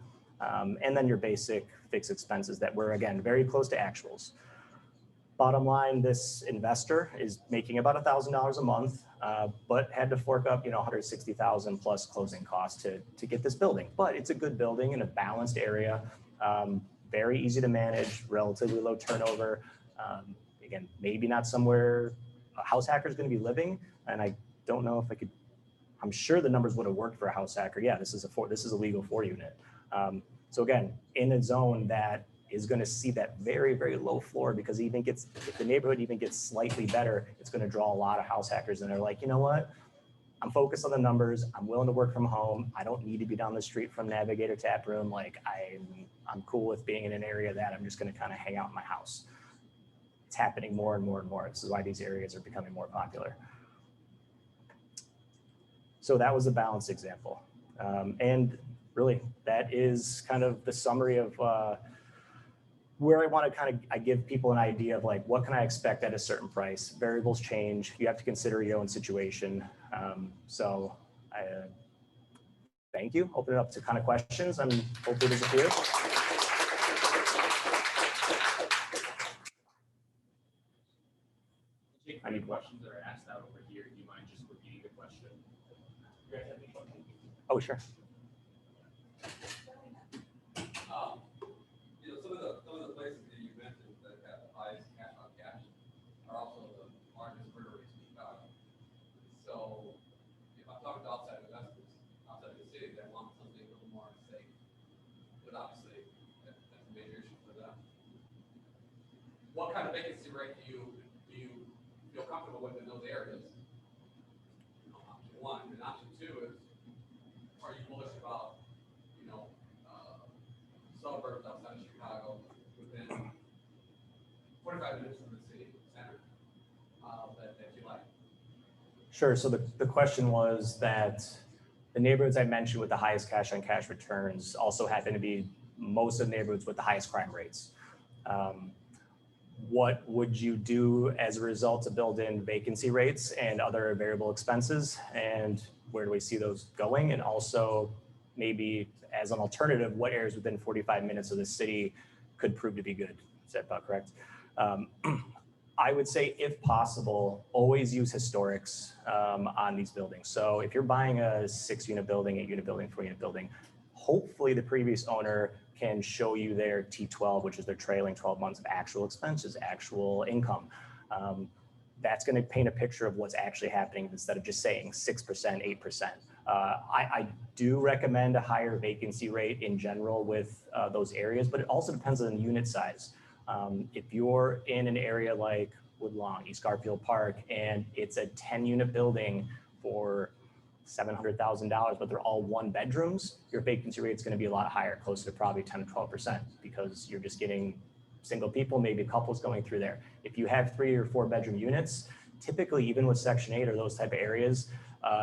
And then your basic fixed expenses that were, again, very close to actuals. Bottom line, this investor is making about $1,000 a month, but had to fork up, $160,000 plus closing costs to get this building. But it's a good building in a balanced area. Very easy to manage, relatively low turnover. Again, maybe not somewhere a house hacker is going to be living. And I don't know if I'm sure the numbers would have worked for a house hacker. Yeah, this is a legal 4-unit. So again, in a zone that is going to see that very, very low floor because if the neighborhood even gets slightly better, it's going to draw a lot of house hackers. And they're like, you know what? I'm focused on the numbers. I'm willing to work from home. I don't need to be down the street from Navigator Tap Room. Like I'm cool with being in an area that I'm just going to kind of hang out in my house. It's happening more and more and more. This is why these areas are becoming more popular. So that was a balanced example. And really, that is kind of the summary of where I want to I give people an idea of like, what can I expect at a certain price? Variables change. You have to consider your own situation. So I thank you. Open it up to kind of questions. Hopefully there's a few. I need questions that are asked out over here. Do you mind just repeating the question? Oh, sure. Some of the places that you mentioned that have the highest cash on cash are also the largest murder rates in Chicago. So if I'm talking to outside investors, outside of the city, that want something a little more safe, but obviously that's a major issue for them. What kind of vacancy rate do you feel comfortable with in those areas? Option 1, and option 2 is, are you bullish about suburbs outside of Chicago within 45 minutes from the city center that you like? Sure. So the question was that the neighborhoods I mentioned with the highest cash on cash returns also happen to be most of the neighborhoods with the highest crime rates. What would you do as a result to build in vacancy rates and other variable expenses? And where do we see those going? And also maybe as an alternative, what areas within 45 minutes of the city could prove to be good? Is that about correct? I would say, if possible, always use historics on these buildings. So if you're buying a 6-unit building, 8-unit building, 4-unit building, hopefully the previous owner can show you their T12, which is their trailing 12 months of actual expenses, actual income. That's going to paint a picture of what's actually happening instead of just saying 6%, 8%. I do recommend a higher vacancy rate in general with those areas, but it also depends on the unit size. If you're in an area like Woodlawn, East Garfield Park, and it's a 10-unit building for $700,000, but they're all 1 bedrooms, your vacancy rate is going to be a lot higher, closer to probably 10 to 12%, because you're just getting single people, maybe couples going through there. If you have 3 or 4 bedroom units, typically even with Section 8 or those type of areas,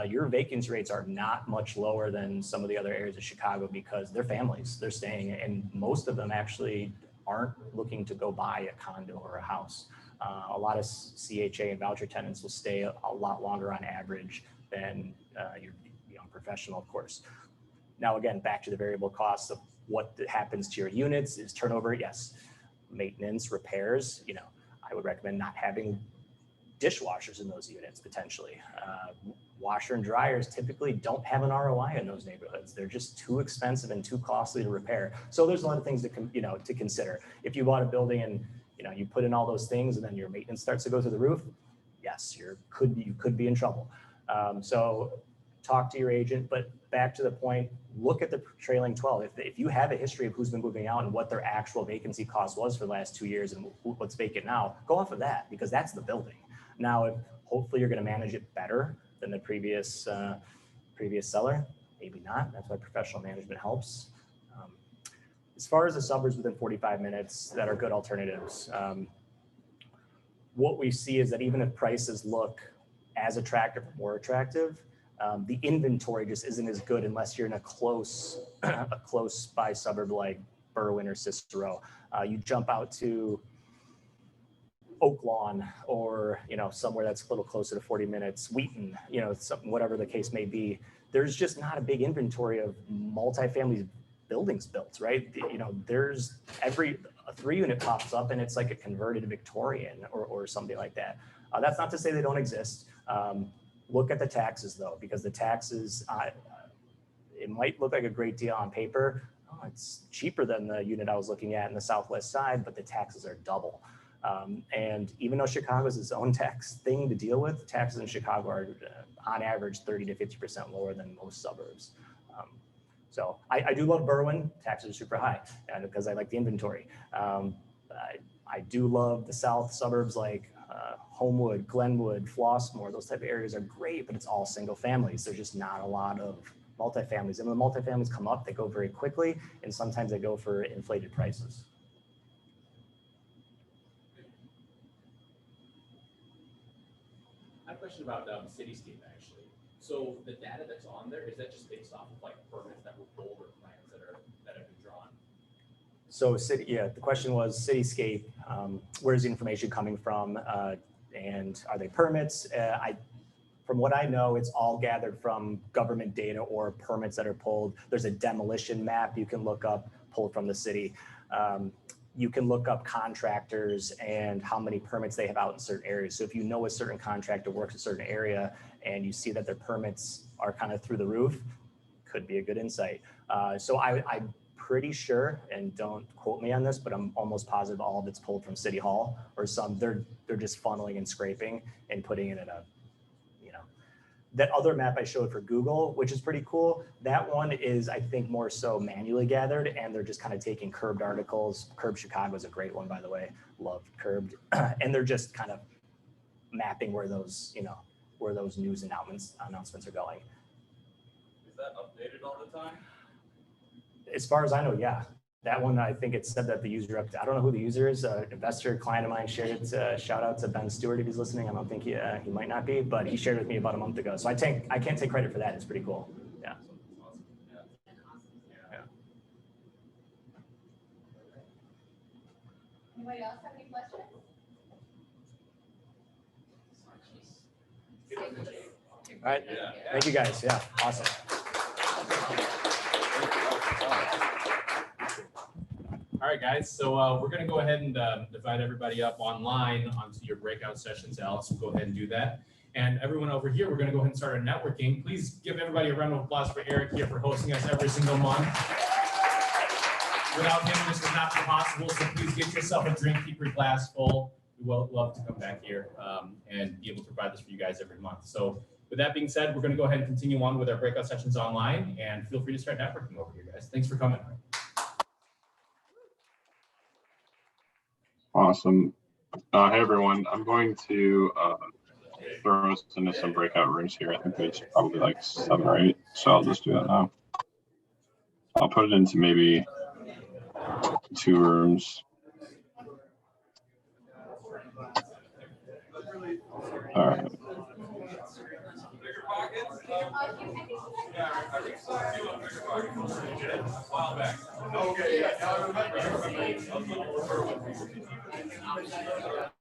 your vacancy rates are not much lower than some of the other areas of Chicago, because they're families, they're staying, and most of them actually aren't looking to go buy a condo or a house. A lot of CHA and voucher tenants will stay a lot longer on average than your young professional, of course. Now, again, back to the variable costs of what happens to your units is turnover. Yes, maintenance, repairs. I would recommend not having dishwashers in those units potentially. Washer and dryers typically don't have an ROI in those neighborhoods. They're just too expensive and too costly to repair. So there's a lot of things to consider. If you bought a building and you put in all those things and then your maintenance starts to go through the roof, yes, you could be in trouble. So talk to your agent, but back to the point, look at the trailing 12. If you have a history of who's been moving out and what their actual vacancy cost was for the last 2 years and what's vacant now, go off of that, because that's the building. Now, hopefully you're going to manage it better than the previous seller, maybe not. That's why professional management helps. As far as the suburbs within 45 minutes that are good alternatives, what we see is that even if prices look as attractive or more attractive, the inventory just isn't as good unless you're in a close by suburb like Berwyn or Cicero. You jump out to Oak Lawn or somewhere that's a little closer to 40 minutes, Wheaton, whatever the case may be. There's just not a big inventory of multifamily buildings built, right? There's a 3-unit pops up and it's like a converted Victorian or something like that. That's not to say they don't exist. Look at the taxes though, because the taxes, it might look like a great deal on paper. Oh, it's cheaper than the unit I was looking at in the Southwest side, but the taxes are double. And even though Chicago is its own tax thing to deal with, taxes in Chicago are on average 30 to 50% lower than most suburbs. So I do love Berwyn. Taxes are super high because I like the inventory. I do love the south suburbs like Homewood, Glenwood, Flossmoor. Those type of areas are great, but it's all single families. There's just not a lot of multifamilies. And when multifamilies come up, they go very quickly, and sometimes they go for inflated prices. I have a question about Cityscape actually. So the data that's on there, is that just based off of like permits that were pulled or plans that have been drawn? So the question was Cityscape, where's the information coming from, and are they permits? From what I know, it's all gathered from government data or permits that are pulled. There's a demolition map you can look up, pulled from the city. You can look up contractors and how many permits they have out in certain areas. So if you know a certain contractor works a certain area and you see that their permits are kind of through the roof, could be a good insight. So I'm pretty sure, and don't quote me on this, but I'm almost positive all of it's pulled from City Hall or they're just funneling and scraping and putting it in a, that other map I showed for Google, which is pretty cool. That one is, I think, more so manually gathered, and they're just kind of taking Curbed articles. Curbed Chicago is a great one, by the way. Loved Curbed. And they're just kind of mapping where those, where those news announcements are going. Is that updated all the time? As far as I know, yeah. That one, I think it said that the user I don't know who the user is. Investor client of mine shared it. Shout out to Ben Stewart if he's listening. I don't think he might not be, but he shared it with me about a month ago. So I can't take credit for that. It's pretty cool. Yeah. Awesome. Yeah. Anybody else have any questions? All right. Thank you guys. Yeah. Awesome. All right, guys. So we're going to go ahead and divide everybody up online onto your breakout sessions. Alex will go ahead and do that. And everyone over here, we're going to go ahead and start our networking. Please give everybody a round of applause for Eric here for hosting us every single month. Without him, this would not be possible. So please get yourself a drink, keep your glass full. We will love to come back here and be able to provide this for you guys every month. So with that being said, we're going to go ahead and continue on with our breakout sessions online, and feel free to start networking over here, guys. Thanks for coming. Awesome. Hey everyone, I'm going to throw us into some breakout rooms here. I think there's probably like 7 or 8, so I'll just do that now. I'll put it into maybe 2 rooms. All right. Bigger pockets? Yeah, I reached out to you on bigger pockets a while back. Okay, yeah, now I remember. I was looking for her.